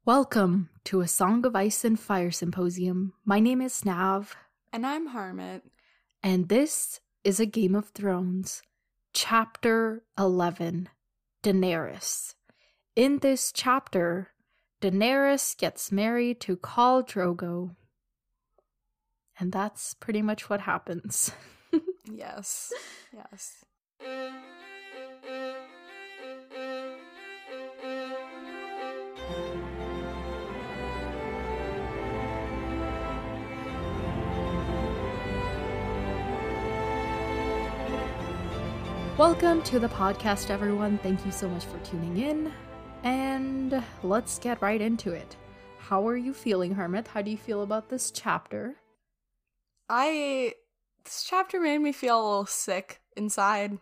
Welcome to A Song of Ice and Fire Symposium. My name is Nav. And I'm Harmat. And this is a Game of Thrones. Chapter 11, Daenerys. In this chapter, Daenerys gets married to Khal Drogo. And that's pretty much what happens. Yes. Yes. Welcome to the podcast, everyone. Thank you so much for tuning in. And let's get right into it. How are you feeling, Harmat? How do you feel about this chapter? This chapter made me feel a little sick inside.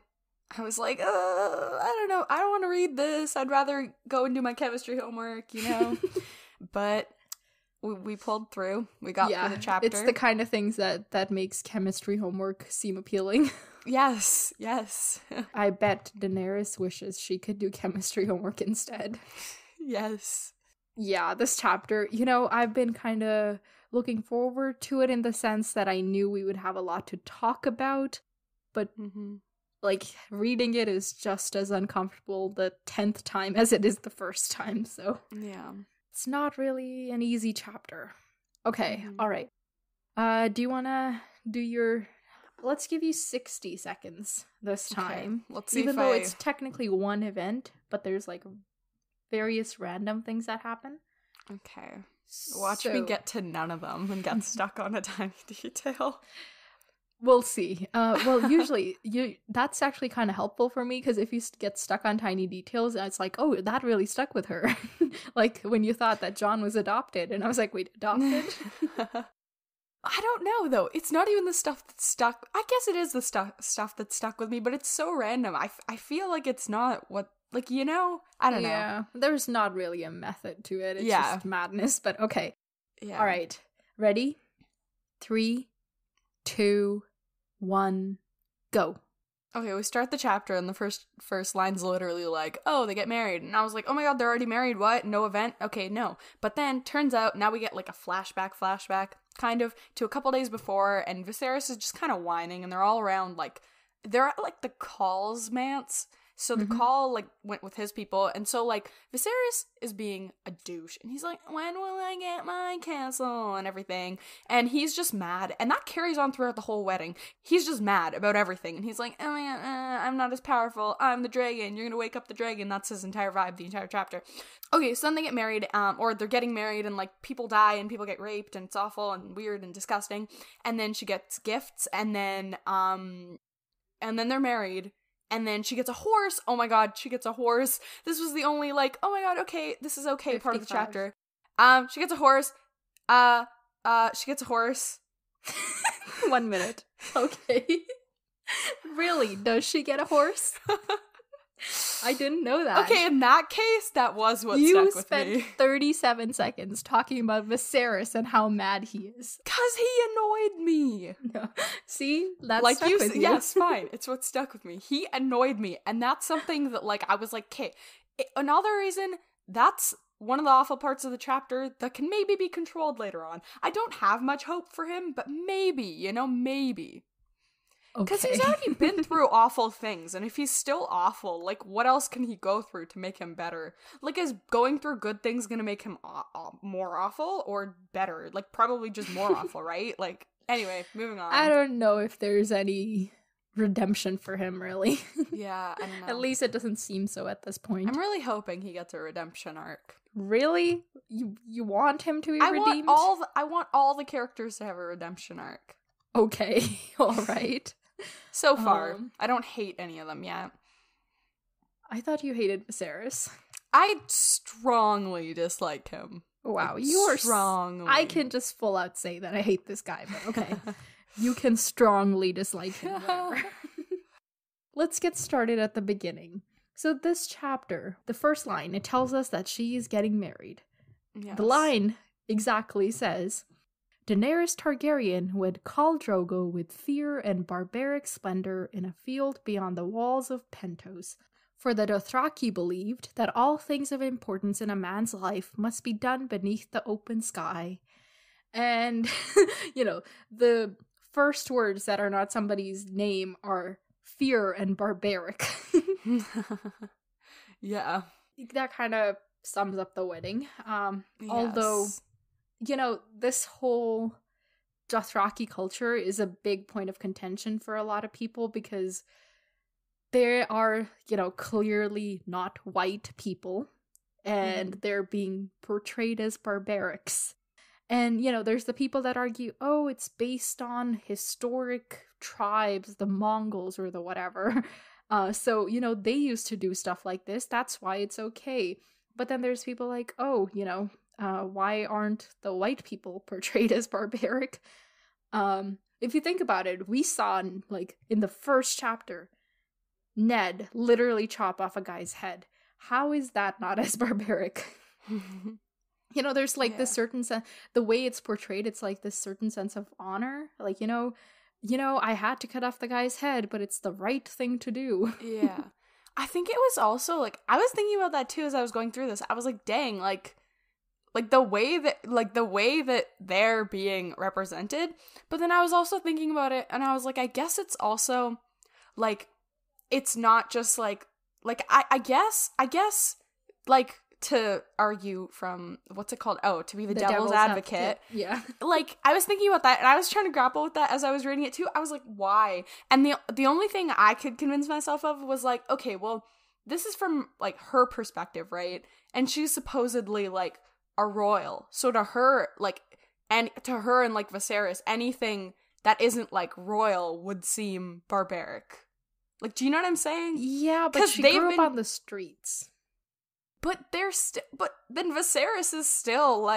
I was like, I don't know. I don't want to read this. I'd rather go and do my chemistry homework, you know? But we pulled through. We got through the chapter. It's the kind of things that makes chemistry homework seem appealing. Yes. I bet Daenerys wishes she could do chemistry homework instead. Yes. Yeah, this chapter, I've been kind of looking forward to it in the sense that I knew we would have a lot to talk about, but reading it is just as uncomfortable the 10th time as it is the first time, so yeah. It's not really an easy chapter. Okay, all right. Do you want to do your... Let's give you 60 seconds this time. Okay. Let's see Even though it's technically one event, but there's various random things that happen. Okay. Watch me get to none of them and get stuck on a tiny detail. We'll see. Usually that's actually kind of helpful for me, because if you get stuck on tiny details, it's like, oh, that really stuck with her. Like when you thought that Jon was adopted, and I was like, wait, adopted? I don't know, though. It's not even the stuff that's stuck. I guess it is the stuff that's stuck with me, but it's so random. I feel like it's not what, I don't know. Yeah, there's not really a method to it. It's just madness, but okay. Yeah. All right. Ready? 3, 2, 1, go. Okay, we start the chapter, and the first line's literally like, oh, they get married. And I was like, oh my god, they're already married, what? No event? Okay, no. But then, turns out, now we get a flashback, kind of, to a couple days before, and Viserys is just kind of whining, and they're all around, they're at, the Khal's manse. So the Khal, went with his people, and so, Viserys is being a douche, and he's like, when will I get my castle, and everything, and he's just mad, and that carries on throughout the whole wedding. He's just mad about everything, and he's like, oh my god, I'm not as powerful, I'm the dragon, you're gonna wake up the dragon. That's his entire vibe, the entire chapter. Okay, so then they get married, or they're getting married, and, people die, and people get raped, and it's awful, and weird, and disgusting, and then she gets gifts, and then they're married. And then she gets a horse. Oh my god, she gets a horse. This was the only, oh my god, okay, this is okay 55. Part of the chapter. She gets a horse. She gets a horse. 1 minute. Okay. Really? Does she get a horse? I didn't know that. Okay, in that case, that was what stuck with me. You spent 37 seconds talking about Viserys and how mad he is. 'Cause he annoyed me. No. See? That's stuck with you. Yes, fine. It's what stuck with me. He annoyed me. And that's something that, I was like, okay. Another reason, that's one of the awful parts of the chapter that can maybe be controlled later on. I don't have much hope for him, but maybe, maybe. Because he's already been through awful things, and if he's still awful, what else can he go through to make him better? Is going through good things gonna make him more awful, or better? Probably just more awful, right? Anyway, moving on. I don't know if there's any redemption for him, really. Yeah, I don't know. At least it doesn't seem so at this point. I'm really hoping he gets a redemption arc. Really? You want him to be redeemed? I want all the characters to have a redemption arc. Okay, all right. So far, I don't hate any of them yet. I thought you hated Viserys. I strongly dislike him. Wow, you are strongly. I can just full out say that I hate this guy, but okay. You can strongly dislike him, whatever. Let's get started at the beginning. So this chapter, the first line, it tells us that she is getting married. Yes. The line exactly says, Daenerys Targaryen wed Khal Drogo with fear and barbaric splendor in a field beyond the walls of Pentos. For the Dothraki believed that all things of importance in a man's life must be done beneath the open sky. And, the first words that are not somebody's name are fear and barbaric. Yeah. That kind of sums up the wedding. Yes. Although, this whole Dothraki culture is a big point of contention for a lot of people because they are, clearly not white people and they're being portrayed as barbarics. And, there's the people that argue, oh, it's based on historic tribes, the Mongols or the whatever. So, they used to do stuff like this. That's why it's okay. But then there's people like, oh, why aren't the white people portrayed as barbaric? If you think about it, we saw, in the first chapter, Ned literally chop off a guy's head. How is that not as barbaric? There's this certain sense, the way it's portrayed, it's like this certain sense of honor. Like, I had to cut off the guy's head, but it's the right thing to do. Yeah. I think it was also, I was thinking about that too as I was going through this. I was like, dang, the way that they're being represented. But then I was also thinking about it and I was like, I guess it's also, it's not just I guess to argue from, what's it called? Oh, to be the devil's advocate. Yeah. I was thinking about that and I was trying to grapple with that as I was reading it too. I was like, why? And the only thing I could convince myself of was okay, well, this is from her perspective, right? And she's supposedly a royal. So to her, and Viserys, anything that isn't royal would seem barbaric. Do you know what I'm saying? Yeah, but she grew up on the streets. But but then Viserys is still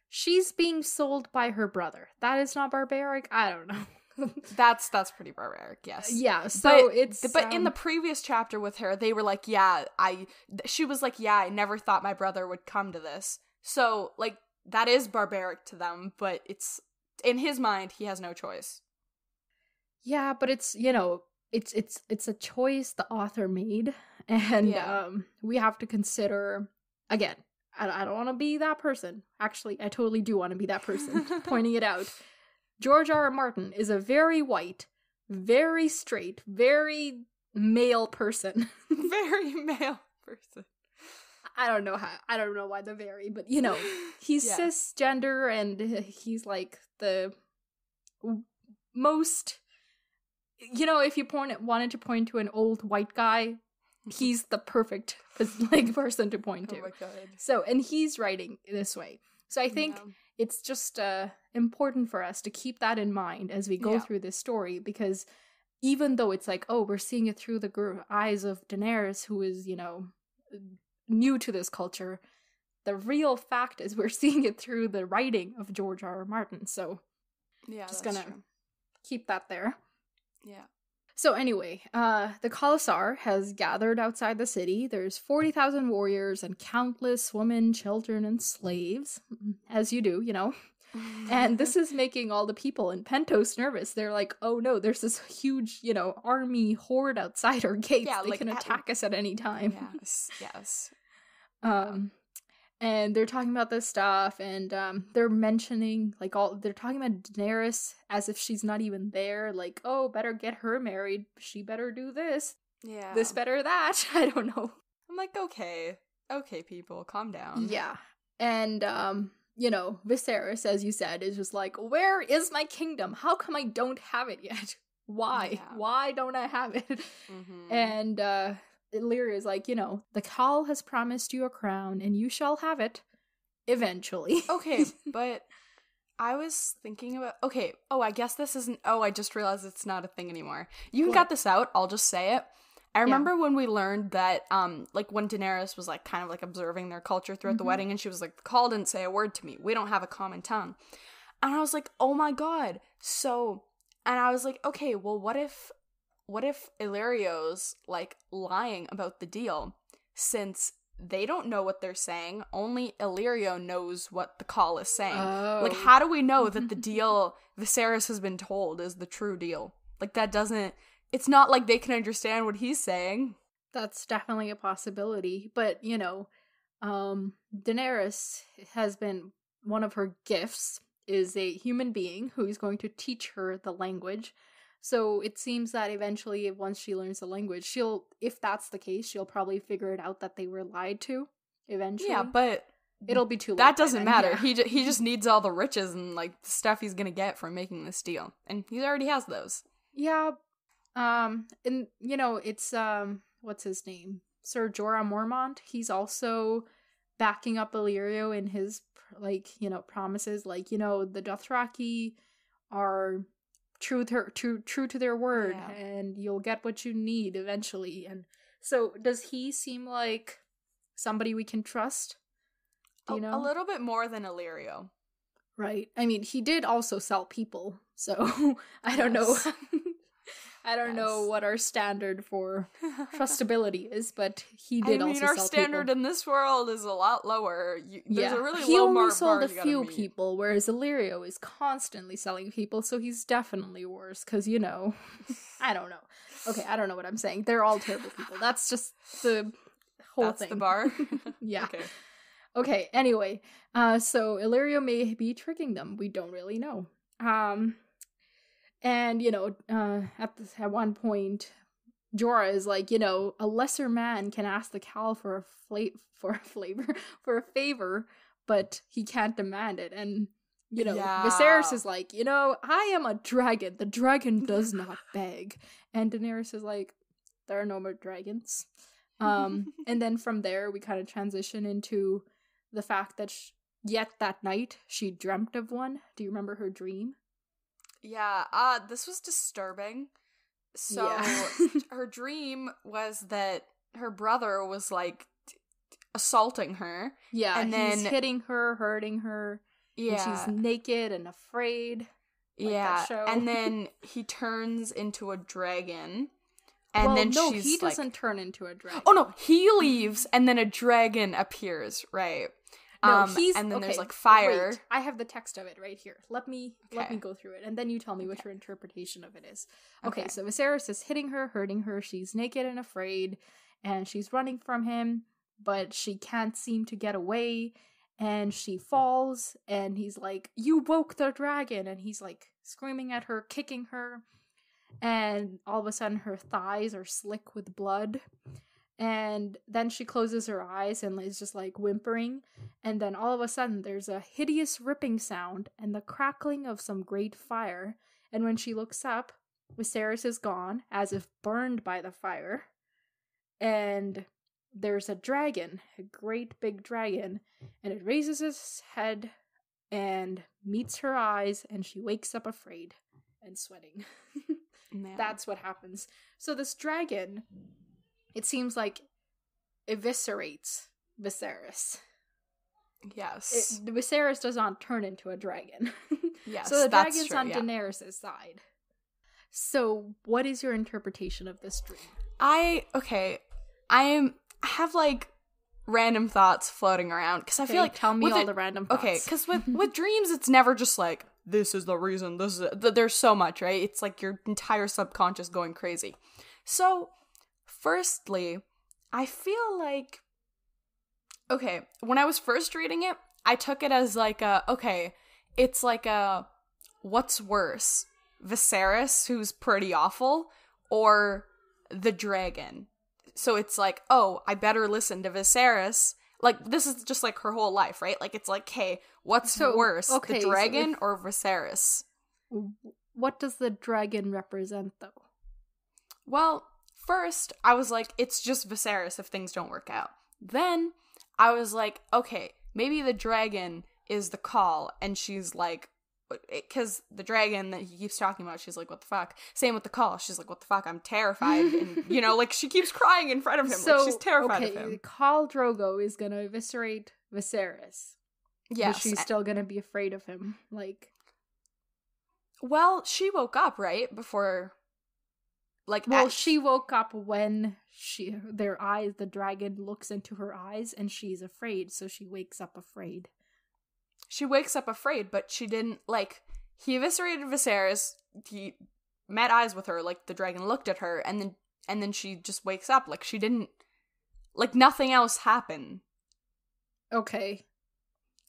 she's being sold by her brother. That is not barbaric? I don't know. That's pretty barbaric, yes. Yeah, so but in the previous chapter with her, they were she was I never thought my brother would come to this. So that is barbaric to them, but it's in his mind he has no choice. Yeah, but it's it's a choice the author made, and we have to consider, again, I don't want to be that person. Actually, I totally do want to be that person, pointing it out. George R. R. Martin is a very white, very straight, very male person. Very male person. I don't know why the very, but he's cisgender and he's the most, if you wanted to point to an old white guy, he's the perfect person to point to. Oh my God. So, and he's writing this way. So I think it's just important for us to keep that in mind as we go through this story, because even though it's we're seeing it through the eyes of Daenerys, who is, new to this culture, the real fact is we're seeing it through the writing of George R. R. Martin. So just gonna keep that there. Yeah. So anyway, the Khalasar has gathered outside the city. There's 40,000 warriors and countless women, children, and slaves, as you do, And this is making all the people in Pentos nervous. They're like, oh no, there's this huge, army horde outside our gates. Yeah, they can attack us at any time. Yes. And they're talking about this stuff, and they're mentioning, they're talking about Daenerys as if she's not even there, oh, better get her married, she better do this, this better that, I don't know. I'm okay, people, calm down. Yeah, and, Viserys, as you said, is just where is my kingdom? How come I don't have it yet? Why? Yeah. Why don't I have it? Mm-hmm. And, Illyria is the Khal has promised you a crown, and you shall have it eventually. Okay, but I was thinking about... Okay, I guess this isn't... I just realized it's not a thing anymore. You can cut this out, I'll just say it. I remember when we learned that, when Daenerys was, kind of, observing their culture throughout the wedding, and she was the Khal didn't say a word to me. We don't have a common tongue. And I was like, oh my god. So... And I was like, okay, well, what if Illyrio's, lying about the deal, since they don't know what they're saying, only Illyrio knows what the Khal is saying. Oh. How do we know that the deal Viserys has been told is the true deal? That doesn't... It's not like they can understand what he's saying. That's definitely a possibility. But, Daenerys has been, one of her gifts is a human being who is going to teach her the language. So it seems that eventually, once she learns the language, if that's the case, she'll probably figure it out that they were lied to eventually. Yeah, but it'll be too late. That doesn't matter. Yeah. He just needs all the riches and like the stuff he's gonna get from making this deal, and he already has those. Yeah. And it's what's his name? Sir Jorah Mormont. He's also backing up Illyrio in his promises. The Dothraki are true to their word, and you'll get what you need eventually. And so, does he seem like somebody we can trust? Do you know? A little bit more than Illyrio. Right. I mean, he did also sell people, so I don't know. I don't know what our standard for trustability is, but he did also sell people. Our standard in this world is a lot lower. There's a really he low only sold a few few people, whereas Illyrio is constantly selling people, so he's definitely worse, because, I don't know. Okay, I don't know what I'm saying. They're all terrible people. That's just the whole thing. That's the bar? Yeah. Okay, anyway. So Illyrio may be tricking them. We don't really know. And, at one point, Jorah is like, a lesser man can ask the Khal for a favor, but he can't demand it. And, Viserys is like, I am a dragon. The dragon does not beg. And Daenerys is like, there are no more dragons. And then from there, we kind of transition into the fact that yet that night, she dreamt of one. Do you remember her dream? Yeah, this was disturbing. So, her dream was that her brother was, assaulting her. Yeah, and he's hitting her, hurting her. Yeah. And she's naked and afraid. And then he turns into a dragon. He doesn't turn into a dragon. Oh, no, he leaves, and then a dragon appears, right? No, and then there's fire. Wait, I have the text of it right here. Let me go through it, and then you tell me what your interpretation of it is. Okay, so Viserys is hitting her, hurting her. She's naked and afraid, and she's running from him, but she can't seem to get away, and she falls, and he's like, "You woke the dragon," and he's screaming at her, kicking her, and all of a sudden her thighs are slick with blood. And then she closes her eyes and is just whimpering. And then all of a sudden there's a hideous ripping sound and the crackling of some great fire. And when she looks up, Viserys is gone, as if burned by the fire. And there's a dragon, a great big dragon. And it raises its head and meets her eyes, and she wakes up afraid and sweating. That's what happens. So this dragon, it seems like, eviscerates Viserys. Yes. Viserys does not turn into a dragon. Yes, so the that's dragon's true, on Daenerys' side. So what is your interpretation of this dream? I have random thoughts floating around, because I feel like, tell me all the random thoughts. Okay, because with dreams, it's never just this is the reason, there's so much, right? It's your entire subconscious going crazy. So, firstly, I feel when I was first reading it, I took it as it's what's worse, Viserys, who's pretty awful, or the dragon? So it's I better listen to Viserys. This is just her whole life, right? It's hey, what's worse, the dragon or Viserys? What does the dragon represent, though? Well, first, I was it's just Viserys if things don't work out. Then, I was okay, maybe the dragon is the call, and she's because the dragon that he keeps talking about, she's what the fuck? Same with the call, she's what the fuck, I'm terrified, and, she keeps crying in front of him, she's terrified of him. Khal Drogo is gonna eviscerate Viserys. Yes. But she's still gonna be afraid of him, Well, she woke up, right? Before... she woke up when the dragon looks into her eyes, and she's afraid, so she wakes up afraid. She wakes up afraid, but she didn't, he eviscerated Viserys, he met eyes with her, the dragon looked at her, and then and then she just wakes up. Like, she didn't, like, nothing else happened. Okay.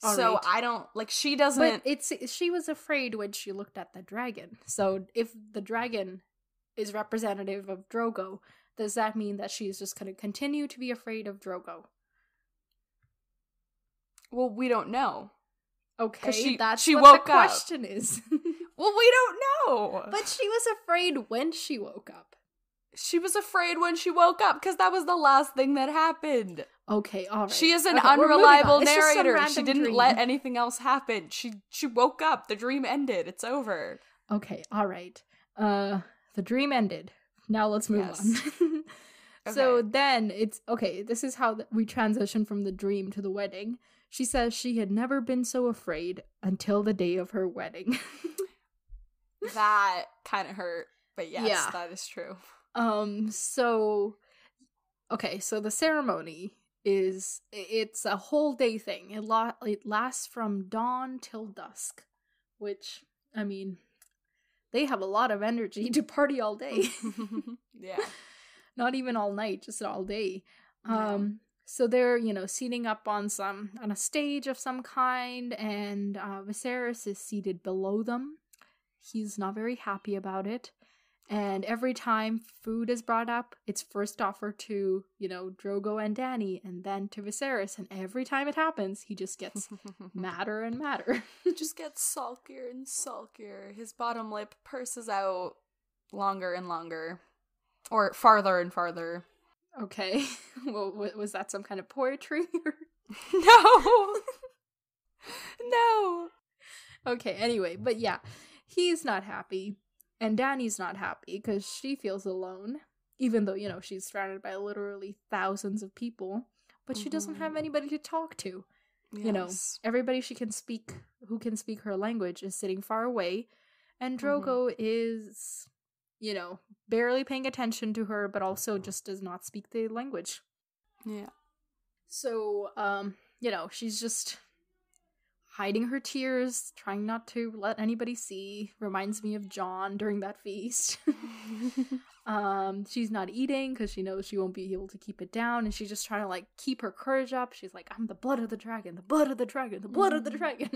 All so right. I don't, like, she doesn't. But she was afraid when she looked at the dragon. So if the dragon is representative of Drogo, does that mean that she's just going to continue to be afraid of Drogo? Well, we don't know. Okay, that's she what woke the up. question is. Well, we don't know. But she was afraid when she woke up. She was afraid when she woke up because that was the last thing that happened. Okay, all right. She is an okay, unreliable narrator. She didn't dream. let anything else happen. She woke up. The dream ended. It's over. Okay, all right. The dream ended. Now let's move on. So then it's okay. This is how we transition from the dream to the wedding. She says she had never been so afraid until the day of her wedding. That kind of hurt, but yes, that is true. So the ceremony it's a whole day thing. It lasts from dawn till dusk, which, I mean, they have a lot of energy to party all day. Yeah. Not even all night, just all day. So they're, seating up on a stage of some kind, and Viserys is seated below them. He's not very happy about it. And every time food is brought up, it's first offered to, Drogo and Dany, and then to Viserys. And every time it happens, he just gets madder and madder. He just gets sulkier and sulkier. His bottom lip purses out longer and longer. Or farther and farther. Okay. Well, was that some kind of poetry? No! No! Okay, anyway, but yeah. He's not happy. And Dany's not happy because she feels alone, even though, she's surrounded by literally thousands of people, but she doesn't have anybody to talk to. Yes. Everybody who can speak her language is sitting far away, and Drogo is, barely paying attention to her, but also just does not speak the language. Yeah. So, she's just hiding her tears, trying not to let anybody see. Reminds me of Jon during that feast. She's not eating because she knows she won't be able to keep it down, and she's just trying to keep her courage up. She's like, I'm the blood of the dragon, the blood of the dragon, the blood of the dragon.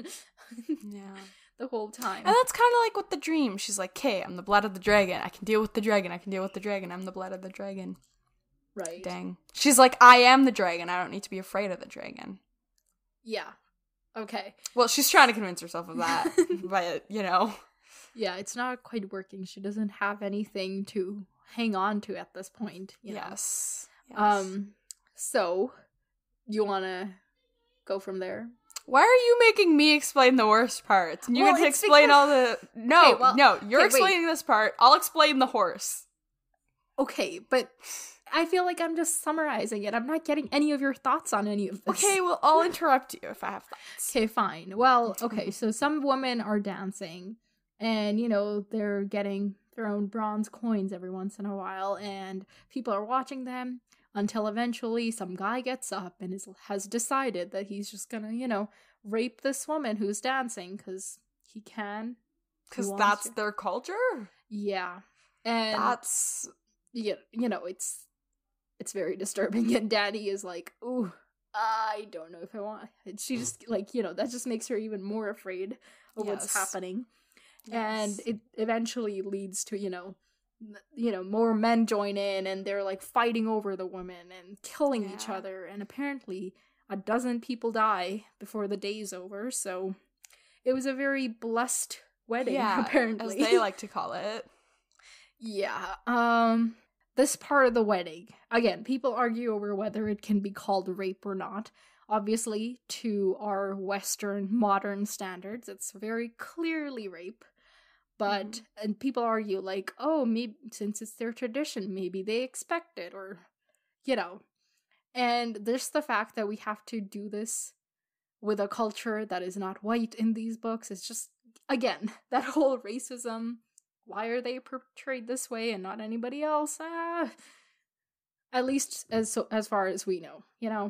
Yeah. The whole time. And that's kind of like with the dream. She's like, okay, I'm the blood of the dragon. I can deal with the dragon. I can deal with the dragon. I'm the blood of the dragon. Right. Dang. She's like, I am the dragon. I don't need to be afraid of the dragon. Yeah. Okay. Well, she's trying to convince herself of that, but, Yeah, it's not quite working. She doesn't have anything to hang on to at this point. Yes. So, you want to go from there? Why are you making me explain the worst parts? And you get to explain all the... No, you're explaining this part. I'll explain the horse. Okay, but... I feel like I'm just summarizing it. I'm not getting any of your thoughts on any of this. Okay, well, I'll interrupt you if I have thoughts. Okay, fine. Well, okay, so some women are dancing, and, they're getting their own bronze coins every once in a while, and people are watching them until eventually some guy gets up and has decided that he's just gonna, rape this woman who's dancing, because he can. Because that's their culture? Yeah. And that's... It's very disturbing, and Dany is like, ooh, I don't know if I want. She just, that just makes her even more afraid of what's happening. Yes. And it eventually leads to, more men join in, and they're, fighting over the woman and killing each other, and apparently a dozen people die before the day's over, so it was a very blessed wedding, apparently. As they like to call it. Yeah, this part of the wedding, again, people argue over whether it can be called rape or not. Obviously, to our Western modern standards, it's very clearly rape. But, and people argue, maybe since it's their tradition, maybe they expect it, or, And there's the fact that we have to do this with a culture that is not white in these books. It's just, again, that whole racism. Why are they portrayed this way and not anybody else? At least as far as we know, Yeah.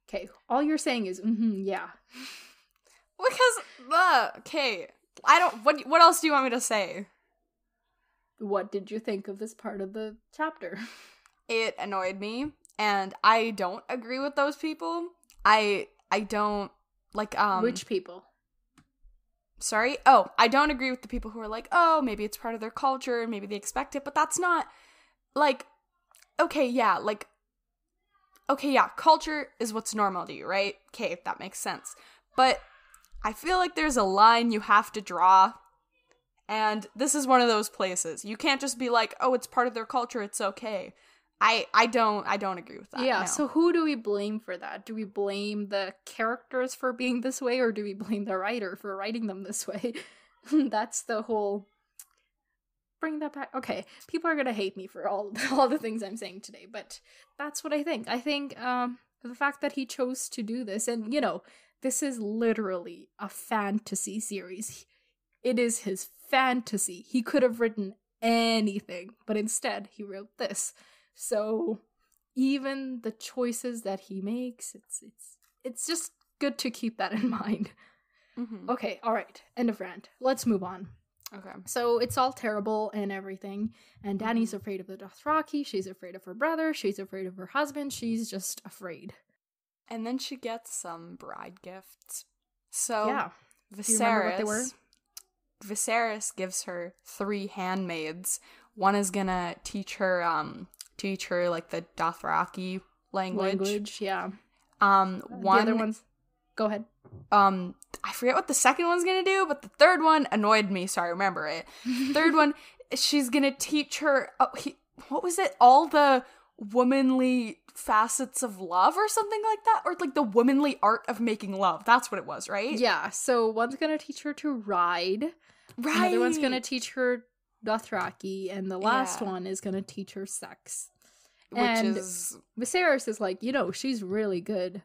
Okay, all you're saying is, yeah. Because, okay, I don't, what else do you want me to say? what did you think of this part of the chapter? It annoyed me, and I don't agree with those people. I don't, like, Which people? Sorry? Oh, I don't agree with the people who are like, oh, maybe it's part of their culture, and maybe they expect it, but that's not, like, okay, yeah, culture is what's normal to you, right? Okay, that makes sense. But I feel like there's a line you have to draw, and this is one of those places. You can't just be like, oh, it's part of their culture, it's okay. I don't agree with that. Yeah, no. so who do we blame for that? Do we blame the characters for being this way, or do we blame the writer for writing them this way? That's the whole... Bring that back. Okay, people are gonna hate me for all the things I'm saying today, but that's what I think. I think the fact that he chose to do this, and this is literally a fantasy series. It is his fantasy. He could have written anything, but instead he wrote this. So even the choices that he makes, it's just good to keep that in mind. Mm-hmm. Okay, all right. End of rant. Let's move on. Okay. So it's all terrible and everything, and Dany's afraid of the Dothraki, she's afraid of her brother, she's afraid of her husband, she's just afraid. And then she gets some bride gifts. So yeah. Viserys, do you remember what they were? Viserys gives her 3 handmaids. One is gonna teach her like the Dothraki language. Yeah. One, the other ones. Go ahead. I forget what the second one's gonna do, but the third one annoyed me, so I remember it. The third one, she's gonna teach her, what was it? All the womanly facets of love or something like that? Or like the womanly art of making love. That's what it was, right? Yeah, so one's gonna teach her to ride. Right. Another one's gonna teach her Dothraki, and the last one is gonna teach her sex. Viserys is like, she's really good.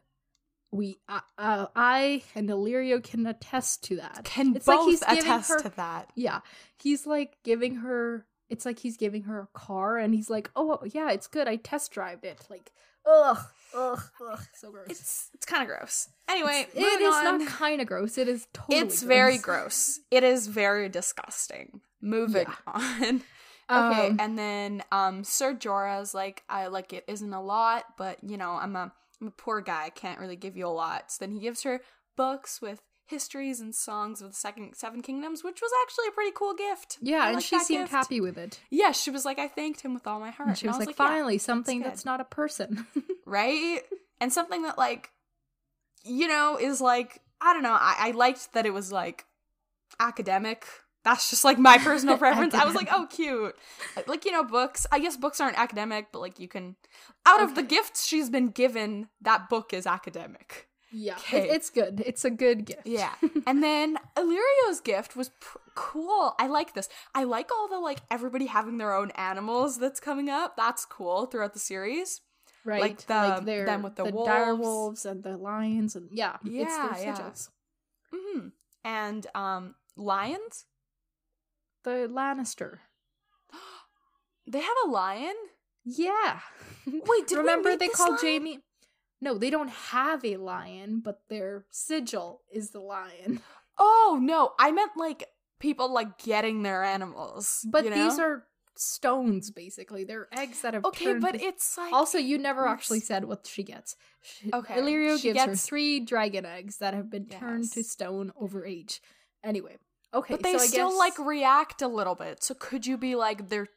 I and Illyrio can attest to that. It's both like he's attest to that. Yeah, he's like giving her. It's like he's giving her a car, and he's like, "Oh yeah, it's good. I test drived it." Like, ugh, so gross. It's kind of gross. Anyway, it is not kind of gross. It is totally. It's very gross. It is very disgusting. Moving on. Okay, and then Ser Jorah's like, it isn't a lot, but I'm a poor guy. I can't really give you a lot. So then he gives her books with histories and songs of the Seven Kingdoms, which was actually a pretty cool gift. Yeah, and she seemed happy with it. Yeah, she was like, I thanked him with all my heart. And she was like, finally, something that's not a person. Right? And something that, like, is like, I don't know, I liked that it was, like, academic. That's just, like, my personal preference. I was like, oh, cute. Like, books. I guess books aren't academic, but, like, you can... Out of the gifts she's been given, that book is academic. Yeah, it's good. It's a good gift. Yeah. And then Illyrio's gift was cool. I like this. I like all the, like, everybody having their own animals that's coming up. That's cool throughout the series. Right. Like them with the wolves. dire wolves and the lions. And it's their sigils. Mm-hmm. And lions? The Lannister. They have a lion? Yeah. Wait, remember they called lion? Jaime? No, they don't have a lion, but their sigil is the lion. Oh, no. I meant, like, people, like, getting their animals. But these are stones, basically. They're eggs that have turned... Okay, but it's, like... Also, you never actually said what she gets. Illyrio gives her 3 dragon eggs that have been turned to stone over age. Anyway. Okay, but they so I still, guess... like, react a little bit. So could you be, like, they're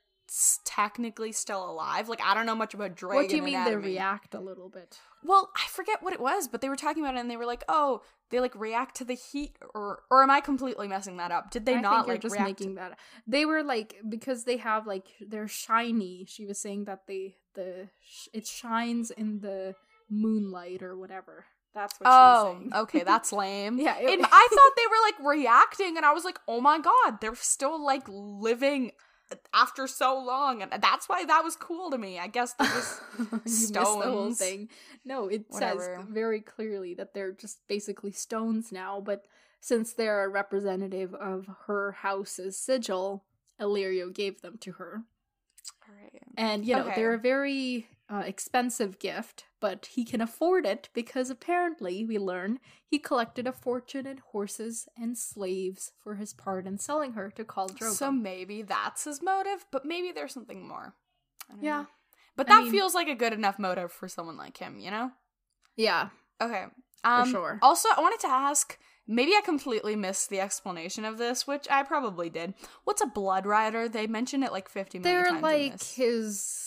technically still alive? Like, I don't know much about dragon What do you mean anatomy. they react a little bit? Well, I forget what it was, but they were talking about it and they were like, oh, they, like, react to the heat, or am I completely messing that up? Did they not, like, just react making that up. They were, like, because they have, like, they're shiny. She was saying that it shines in the moonlight or whatever. That's what she was saying. Okay, that's lame. Yeah. I thought they were, like, reacting, and I was like, oh my god, they're still, like, living after so long, and that's why that was cool to me. I guess they're just stones. The whole thing. No, it says very clearly that they're just basically stones now, but since they're a representative of her house's sigil, Illyrio gave them to her. All right. And, they're very expensive gift, but he can afford it because apparently, we learn, he collected a fortune in horses and slaves for his part in selling her to Khal Drogo. So maybe that's his motive, but maybe there's something more. I don't know. But I that mean, feels like a good enough motive for someone like him, you know? Yeah. Okay. For sure. Also, I wanted to ask, maybe I completely missed the explanation of this, which I probably did. What's a blood rider? They mention it like 50 million times They're in like this. his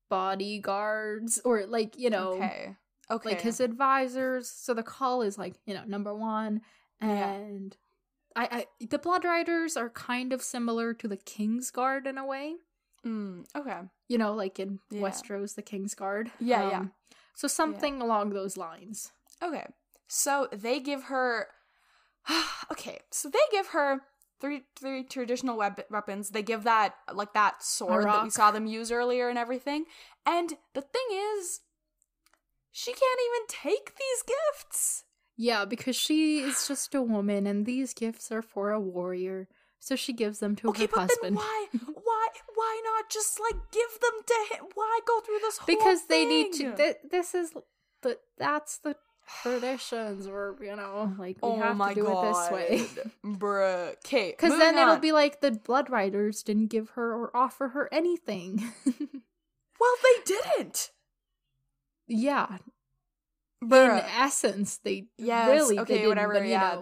bodyguards, or like, you know, Okay. like his advisors. So the Khal is like, you know, number one, and I the blood riders are kind of similar to the King's Guard in a way. Okay. You know, like in Westeros, the King's Guard. Yeah. So something along those lines. Okay. So they give her three traditional weapons. They give that, like, that sword that we saw them use earlier and everything. And the thing is, she can't even take these gifts. Yeah, because she is just a woman, and these gifts are for a warrior. So she gives them to her husband. Then why not just, like, give them to him? Why go through this whole because they thing? need to. That's the traditions, or, you know, like, we have to do it this way. Bruh. Okay, because then it'll be like the blood riders didn't give her or offer her anything. Well, they didn't. Yeah. Bruh. In essence, they really okay, they whatever. But, yeah,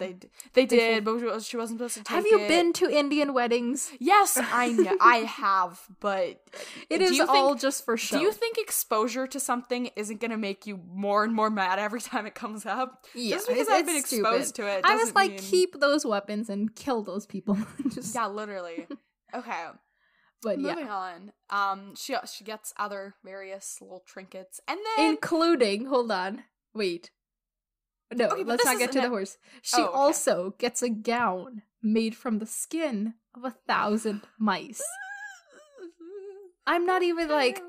they did, but she wasn't supposed to take it. Have you been to Indian weddings? Yes, I know, I have, but it is all just for show. Do you think exposure to something isn't going to make you more and more mad every time it comes up? Yeah, just because I've been exposed to it. I was like, keep those weapons and kill those people. Yeah, literally. Okay. But moving on. She gets other various little trinkets, and then including, hold on. Wait. No, okay, let's not get to the horse. She also gets a gown made from the skin of 1,000 mice. I'm not even like,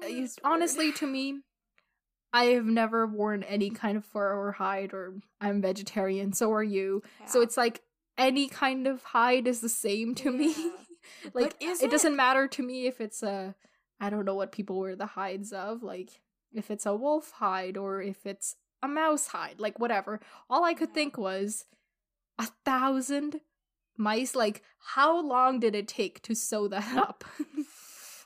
honestly, to me, I have never worn any kind of fur or hide, or I'm vegetarian, so are you. Yeah. So it's like any kind of hide is the same to me. Like, it doesn't matter to me if it's I don't know what people wear the hides of, like, if it's a wolf hide or if it's a mouse hide, like, whatever. All I could think was 1,000 mice. Like, how long did it take to sew that up?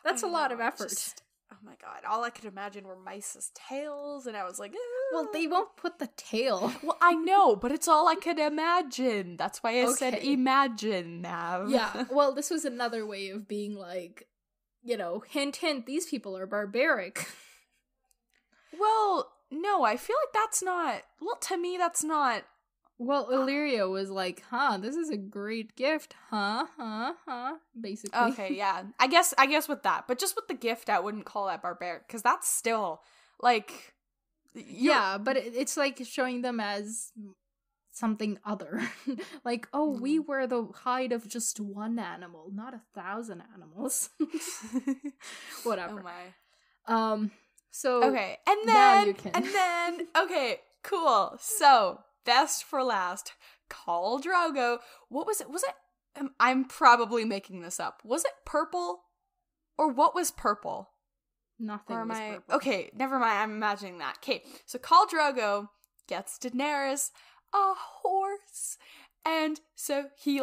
That's a lot of effort. Oh my god, all I could imagine were mice's tails, and I was like, well, they won't put the tail. Well, I know, but it's all I could imagine. That's why I said imagine, Nav. Yeah, well, this was another way of being like, you know, hint, hint, these people are barbaric. Well, no, I feel like that's not, well, to me, that's not. Well, Illyrio was like, this is a great gift, basically. Okay, yeah. I guess with that, but just with the gift, I wouldn't call that barbaric, because that's still, like... Yeah, but it's like showing them as something other. Like, we wear the hide of just one animal, not 1,000 animals. Whatever. Oh my. So... Okay, and then, okay, cool. So... best for last, Khal Drogo. What was it? I'm probably making this up. Was it purple? Or what was purple? Nothing was purple. Okay, never mind. I'm imagining that. Okay, so Khal Drogo gets Daenerys a horse. And so he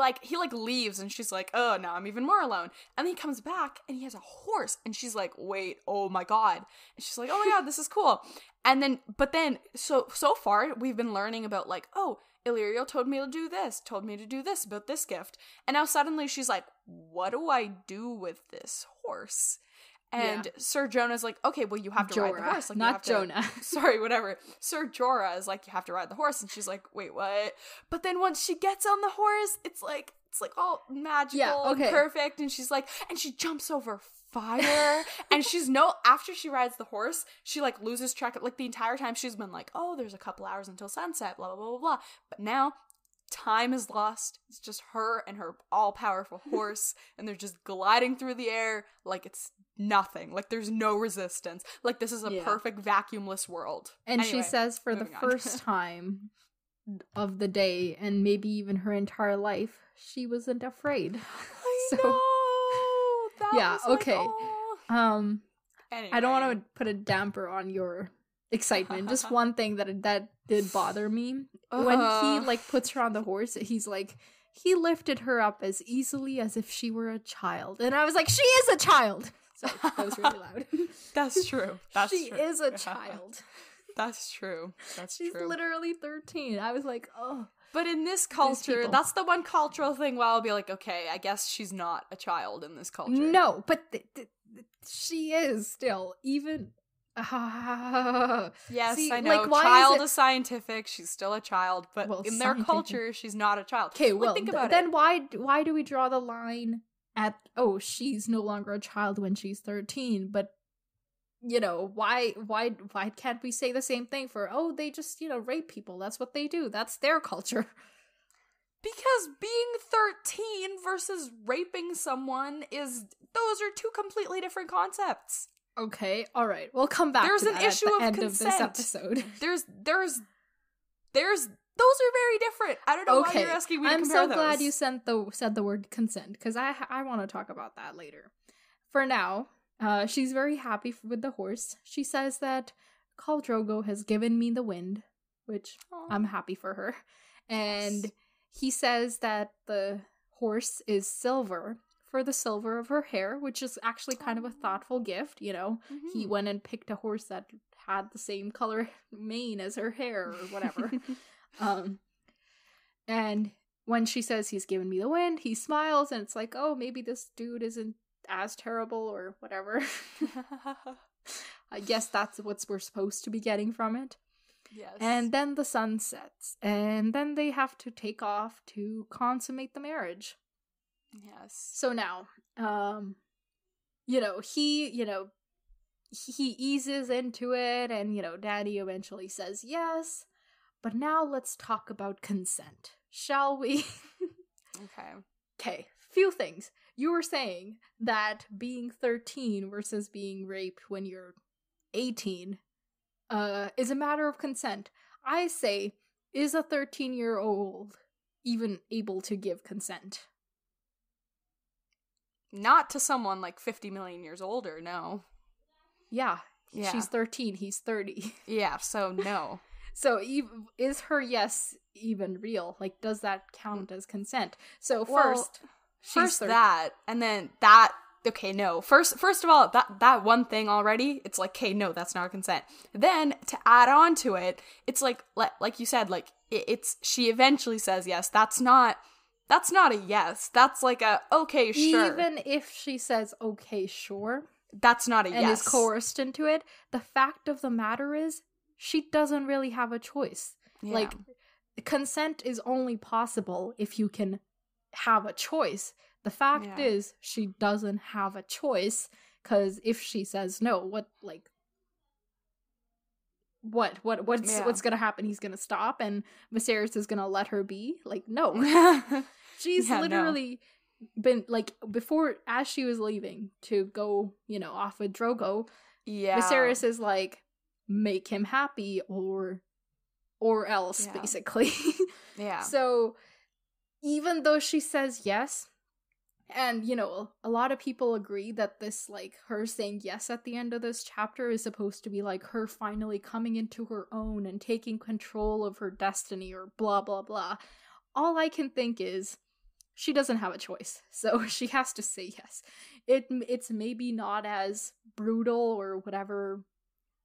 leaves, and she's like, oh, now I'm even more alone. And then he comes back, and he has a horse. And she's like, wait, oh my god. And she's like, oh my god, this is cool. And then, so far, we've been learning about, like, oh, Illyrio told me to do this about this gift. And now suddenly she's like, what do I do with this horse? And Sir Jonah's like, okay, well, you have to ride the horse. Like, not Jonah. Sorry, whatever. Sir Jorah is like, you have to ride the horse. And she's like, wait, what? But then once she gets on the horse, it's like all magical and perfect. And she's like, and she jumps over fire. And after she rides the horse, she, like, loses track of, like, the entire time she's been like, oh, there's a couple hours until sunset, blah, blah, blah, blah, blah. But now... time is lost. It's just her and her all-powerful horse, and they're just gliding through the air like it's nothing. Like, there's no resistance. Like, this is a perfect vacuumless world. And anyway, she says for the first time of the day, and maybe even her entire life, she wasn't afraid. I know! That was okay. like, Anyway. I don't want to put a damper on your excitement. Just one thing that did bother me. When he, like, puts her on the horse, he's like, he lifted her up as easily as if she were a child. And I was like, she is a child! Sorry, that was really loud. That's true. She is a child. That's true. She's literally 13. I was like, oh. But in this culture, that's the one cultural thing where I'll be like, okay, I guess she's not a child in this culture. No, but she is still. Even... yes, see, I know. Like, child is scientific. She's still a child, but in their scientific. Culture, she's not a child. Okay, well, think about then it. why do we draw the line at, oh, she's no longer a child when she's 13, but, you know, why can't we say the same thing for, oh, they just, you know, rape people, that's what they do, that's their culture? Because being 13 versus raping someone those are two completely different concepts. Okay, alright, we'll come back there's to an that issue at the of end consent. of this episode. There's those are very different. I don't know why you're asking me to compare those. I'm so glad you said the word consent, because I want to talk about that later. For now, she's very happy with the horse. She says that Khal Drogo has given me the wind, which I'm happy for her. And he says that the horse is silver for the silver of her hair, which is actually kind of a thoughtful gift, you know. Mm-hmm. He went and picked a horse that had the same color mane as her hair or whatever. And when she says he's given me the wind, he smiles and it's like, oh, maybe this dude isn't as terrible or whatever. I guess that's what we're supposed to be getting from it. Yes. And then the sun sets, and then they have to take off to consummate the marriage. Yes. So now, he eases into it, and, you know, Dany eventually says yes. But now let's talk about consent, shall we? Okay, few things. You were saying that being 13 versus being raped when you're 18 is a matter of consent. I say, is a 13-year-old even able to give consent? Not to someone like 50 million years older, no. Yeah. She's 13, he's 30. Yeah, so no. So is her yes even real? Like, does that count as consent? So first that, and then that. Okay, no. First of all, that one thing already, it's like, okay, no, that's not consent. Then to add on to it, it's like you said, like it's she eventually says yes. That's not a yes. That's like a okay, sure. Even if she says okay, sure, that's not a yes. And is coerced into it. The fact of the matter is, she doesn't really have a choice. Yeah. Like, consent is only possible if you can have a choice. The fact is, she doesn't have a choice, because if she says no, what's gonna happen? He's gonna stop, and Viserys is gonna let her be? Like, no. She's literally been, like, before, as she was leaving to go, you know, off with Drogo, Viserys is like, make him happy, or else, basically. Yeah. So, even though she says yes, and, you know, a lot of people agree that this, like, her saying yes at the end of this chapter is supposed to be, like, her finally coming into her own and taking control of her destiny, or blah, blah, blah. All I can think is, she doesn't have a choice, so she has to say yes. It's maybe not as brutal or whatever.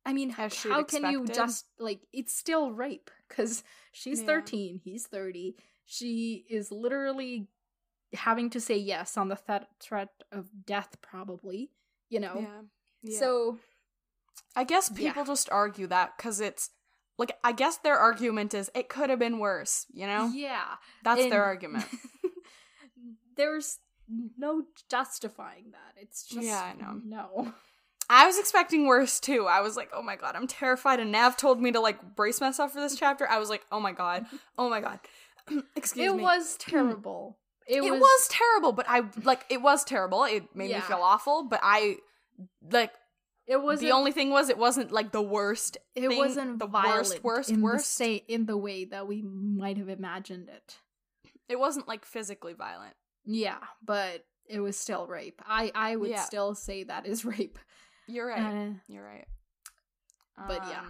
I mean, how can you just, like, it's still rape, because she's 13, he's 30. She is literally having to say yes on the threat of death, probably, you know? Yeah. So, I guess people just argue that, because it's, like, I guess their argument is, it could have been worse, you know? Yeah. That's their argument. There's no justifying that. It's just, I know. No. I was expecting worse, too. I was like, oh my god, I'm terrified, and Nav told me to, like, brace myself for this chapter. I was like, oh my god. Excuse me. It was terrible. It was terrible, but it was terrible. It made me feel awful, but it was the only thing was, it wasn't, like, the worst thing. It wasn't the violent worst. In the way that we might have imagined it. It wasn't, like, physically violent. Yeah, but it was still rape. I would still say that is rape. You're right. But yeah.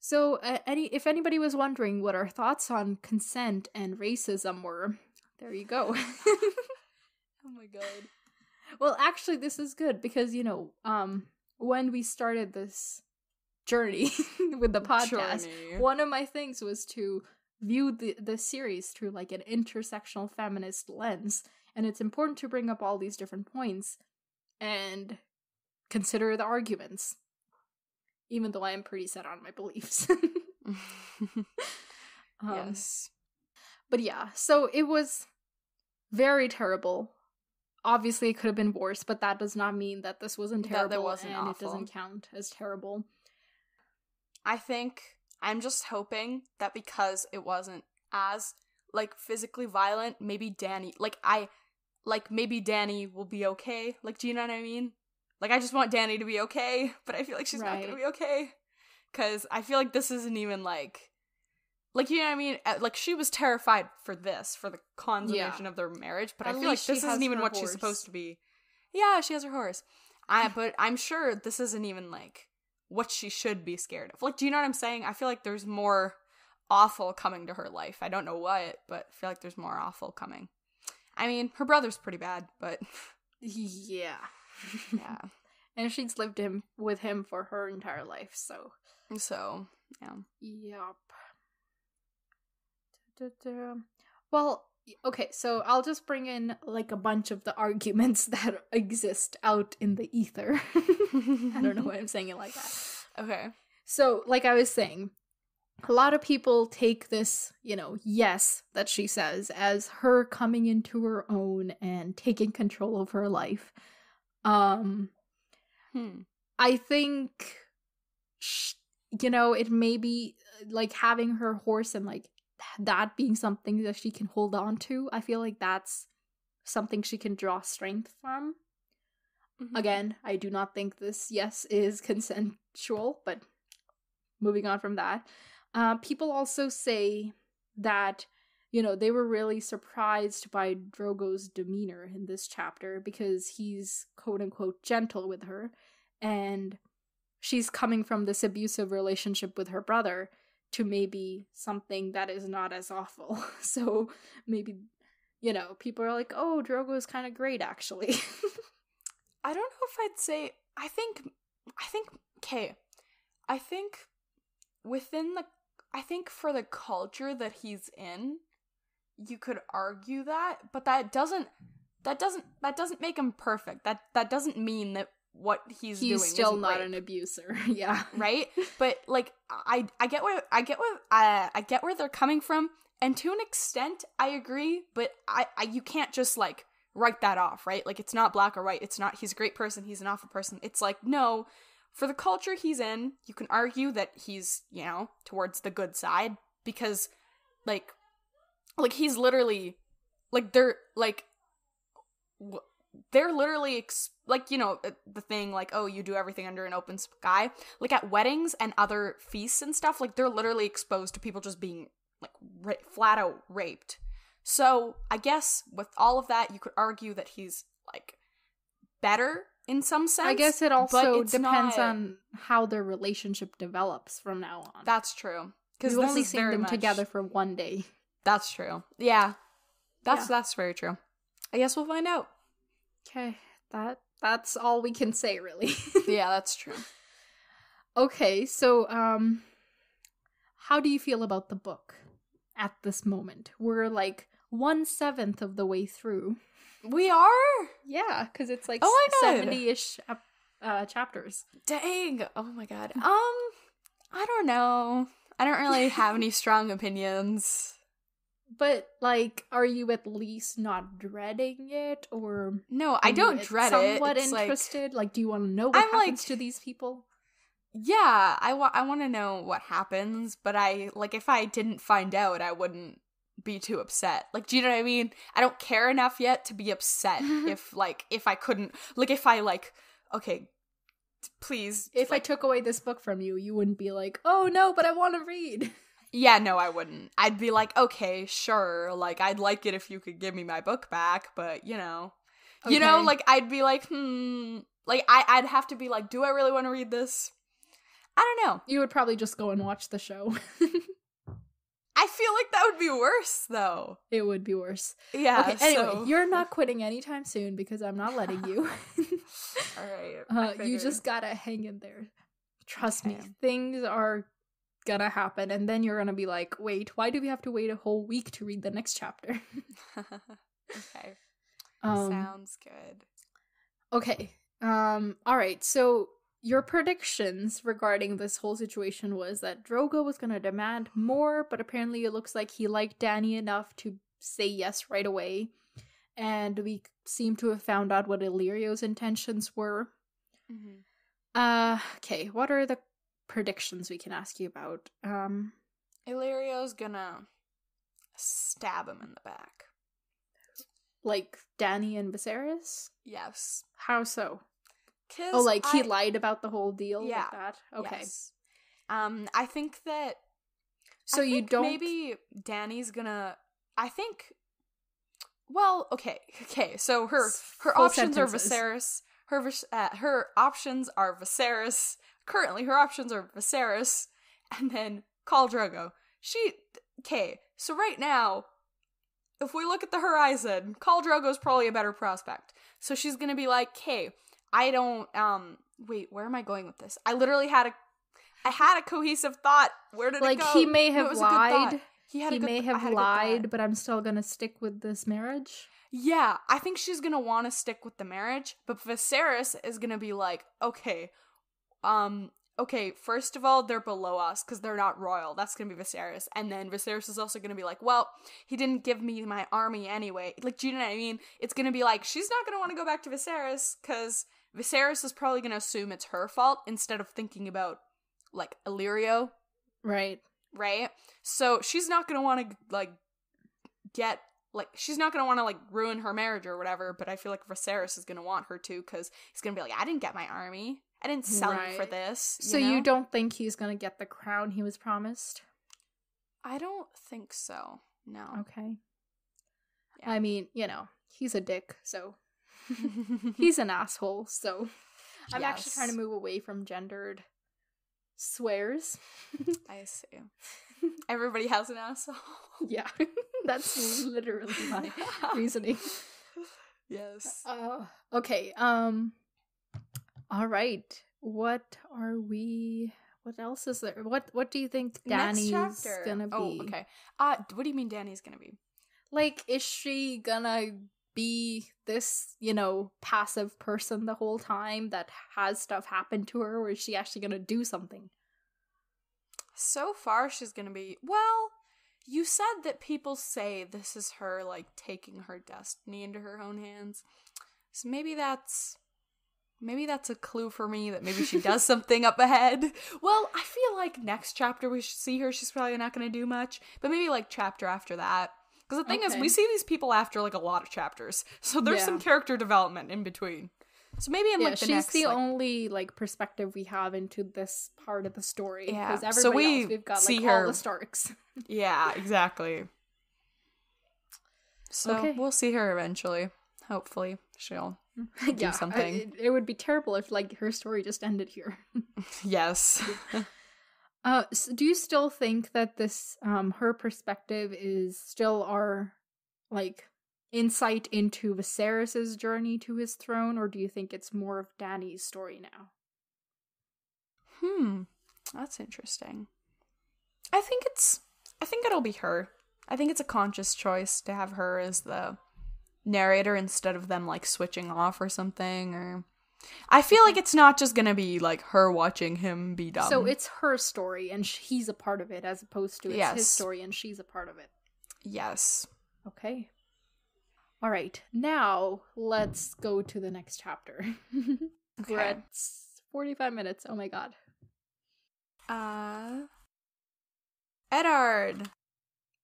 So if anybody was wondering what our thoughts on consent and racism were, there you go. Oh my god. Well, actually, this is good because, when we started this journey with the podcast, one of my things was to view the series through like an intersectional feminist lens. And it's important to bring up all these different points and consider the arguments. Even though I am pretty set on my beliefs. Yes. But yeah, so it was very terrible. Obviously, it could have been worse, but that does not mean that this wasn't terrible that wasn't and awful. It doesn't count as terrible. I think I'm just hoping that because it wasn't as, like, physically violent, maybe Dany, maybe Dany will be okay. Like, do you know what I mean? Like, I just want Dany to be okay, but I feel like she's not gonna be okay. Because I feel like this isn't even, like, you know what I mean? Like, she was terrified for the consummation of their marriage, but I feel like this isn't even what she's supposed to be. Yeah, she has her horse. But I'm sure this isn't even, like, what she should be scared of. Like, do you know what I'm saying? I feel like there's more awful coming to her life. I don't know what, but I feel like there's more awful coming. I mean, her brother's pretty bad, but... Yeah. Yeah. And she's lived with him for her entire life, so... So, yeah. Yup. Well, okay, so I'll just bring in, like, a bunch of the arguments that exist out in the ether. I don't know why I'm saying it like that. Okay. So, like I was saying, a lot of people take this, yes, that she says, as her coming into her own and taking control of her life. I think, it may be, like, having her horse and, like, that being something that she can hold on to. I feel like that's something she can draw strength from. Mm-hmm. Again, I do not think this, is consensual, but moving on from that. People also say that, they were really surprised by Drogo's demeanor in this chapter because he's quote-unquote gentle with her, and she's coming from this abusive relationship with her brother to maybe something that is not as awful. So maybe, people are like, oh, Drogo is kind of great, actually. I don't know if I'd say, I think for the culture that he's in, you could argue that, but that doesn't make him perfect. That doesn't mean that what he's doing still not rape. An abuser. Yeah. Right? But like I get where they're coming from, and to an extent I agree, but I you can't just like write that off, right? Like, it's not black or white. It's not he's a great person, he's an awful person. It's like, no, for the culture he's in, you can argue that he's, towards the good side, because like he's literally they're literally the thing, like, oh, you do everything under an open sky, like at weddings and other feasts and stuff, like they're literally exposed to people just being like flat out raped. So I guess with all of that, you could argue that he's like better in some sense. I guess it also depends on how their relationship develops from now on. That's true, because we've only seen them together for one day. That's true. Yeah, that's very true. I guess we'll find out. Okay, that's all we can say, really. Yeah, that's true. Okay, so how do you feel about the book at this moment? We're like 1/7 of the way through. We are? Yeah, because it's like 70-ish chapters. Dang! Oh my god. I don't know. I don't really have any strong opinions. But, like, are you at least not dreading it, or... No, I don't dread it. Somewhat interested? Like, do you want to know what happens to these people? Yeah, I want to know what happens, but if I didn't find out, I wouldn't be too upset. Like, do you know what I mean? I don't care enough yet to be upset if I couldn't... Like, if I, like, okay, please... If I took away this book from you, you wouldn't be like, oh no, but I want to read. Yeah, no, I wouldn't. I'd be like, okay, sure, like, I'd like it if you could give me my book back, but, Okay. like, I'd be like, Like, I'd have to be like, do I really want to read this? I don't know. You would probably just go and watch the show. I feel like that would be worse, though. It would be worse. Yeah. Okay, anyway, you're not quitting anytime soon because I'm not letting you. All right. You just gotta hang in there. Trust me, things are gonna happen, and then you're gonna be like, wait, why do we have to wait a whole week to read the next chapter? Okay. Sounds good. Okay. All right, so your predictions regarding this whole situation was that Drogo was gonna demand more, but apparently it looks like he liked Dany enough to say yes right away. And we seem to have found out what Illyrio's intentions were. Mm-hmm. Okay, what are the predictions we can ask you about? Illyrio's gonna stab him in the back. Like Dany and Viserys? Yes. How so? Oh, like he lied about the whole deal like that? Okay. Yes. I think that... So you don't... Maybe Dany's gonna... I think... Well, okay. So her options are Viserys. Her options are Viserys. Currently, her options are Viserys, and then Khal Drogo. So right now, if we look at the horizon, Khal Drogo's probably a better prospect. So she's gonna be like, "Hey, I don't. Wait, where am I going with this? I literally had a cohesive thought. Where did it go? He may have lied. He may have lied, but I'm still gonna stick with this marriage. Yeah, I think she's gonna want to stick with the marriage, but Viserys is gonna be like, okay, first of all, they're below us because they're not royal. That's gonna be Viserys, and then Viserys is also gonna be like, well, he didn't give me my army anyway. Like, do you know what I mean? It's gonna be like she's not gonna want to go back to Viserys because Viserys is probably gonna assume it's her fault instead of thinking about like Illyrio, right? So she's not gonna want to she's not gonna want to ruin her marriage or whatever. But I feel like Viserys is gonna want her to because he's gonna be like, I didn't get my army. I didn't sell you for this. So you don't think he's gonna get the crown he was promised? I don't think so. No. Okay. Yeah. I mean, he's a dick, so he's an asshole. So I'm actually trying to move away from gendered swears. I see. Everybody has an asshole. Yeah, that's literally my reasoning. Yes. Okay. All right. What else is there? What do you think Dany's gonna be? Oh, okay. What do you mean Dany's gonna be? Like, is she gonna be this, passive person the whole time that has stuff happen to her, or is she actually gonna do something? So far, she's gonna be... Well, you said that people say this is her, taking her destiny into her own hands. So maybe that's a clue for me that maybe she does something up ahead. Well, I feel like next chapter we should see her. She's probably not gonna do much. But maybe, chapter after that. Because the thing is, we see these people after, a lot of chapters. So there's some character development in between. So maybe in, the next... she's the only, perspective we have into this part of the story. Yeah, because everybody else, we've got, all the Starks. Yeah, exactly. So we'll see her eventually. Hopefully, she'll do something. It would be terrible if, her story just ended here. Yes. So do you still think that this, her perspective is still our, insight into Viserys' journey to his throne, or do you think it's more of Dany's story now? That's interesting. I think it'll be her. I think it's a conscious choice to have her as the narrator instead of them switching off or something, or I feel like it's not just gonna be her watching him be dumb. So it's her story and he's a part of it, as opposed to it's his story and she's a part of it. Yes. Okay. All right. Now let's go to the next chapter. Okay. We're at 45 minutes. Oh my god. Eddard.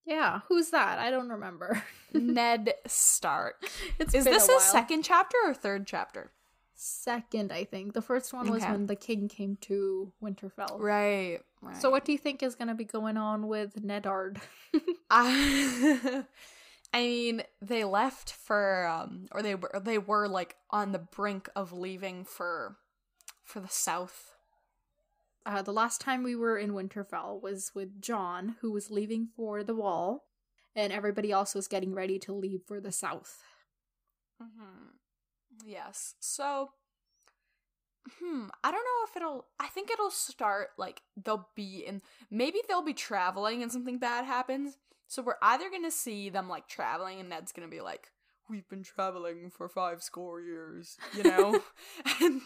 Yeah, who's that? I don't remember. Ned Stark. Is this his second chapter or third chapter? Second, I think. The first one was when the king came to Winterfell. Right. So what do you think is going to be going on with Neddard? I mean, they left for, or they were like on the brink of leaving for the south. The last time we were in Winterfell was with Jon, who was leaving for the Wall, and everybody else was getting ready to leave for the south. Yes. So, I don't know if I think it'll start, like, maybe they'll be traveling and something bad happens. So we're either gonna see them, like, traveling and Ned's gonna be like, we've been traveling for 50 years, you know? and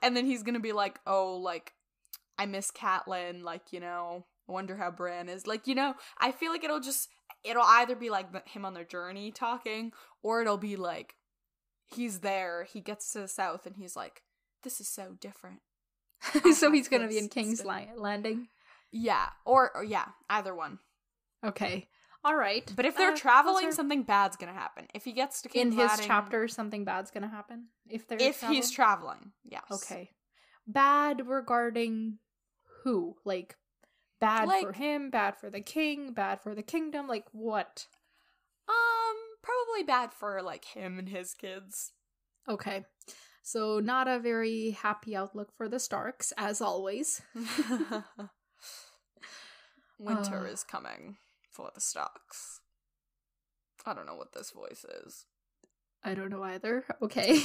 then he's gonna be like, oh, like, I miss Catelyn, like, you know, I wonder how Bran is. Like, you know, I feel like it'll either be, like, him on their journey talking, or it'll be, like, he's there, he gets to the south, and he's like, this is so different. So he's gonna be in King's Landing? Yeah, or yeah, either one. Okay. All right. But if they're traveling, something bad's gonna happen. If he gets to King's Landing... In his chapter, something bad's gonna happen? If he's traveling, yes. Okay. Bad regarding who? Like, bad for him, bad for the king, bad for the kingdom? Like, what? Probably bad for, like, him and his kids. Okay. So, not a very happy outlook for the Starks, as always. Winter is coming for the Starks. I don't know what this voice is. I don't know either. Okay.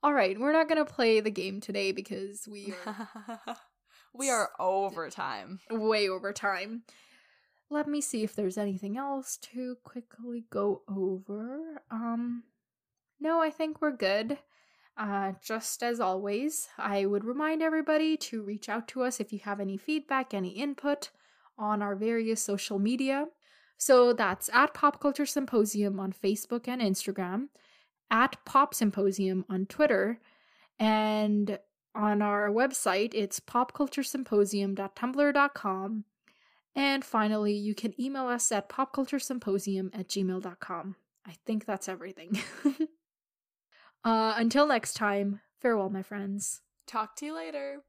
All right, we're not going to play the game today because we are over time. Way over time. Let me see if there's anything else to quickly go over. No, I think we're good. Just as always, I would remind everybody to reach out to us if you have any feedback, any input on our various social media. So that's at Pop Culture Symposium on Facebook and Instagram, at Pop Symposium on Twitter, and on our website, it's popculturesymposium.tumblr.com. And finally, you can email us at popculturesymposium@gmail.com. I think that's everything. Until next time, farewell, my friends. Talk to you later.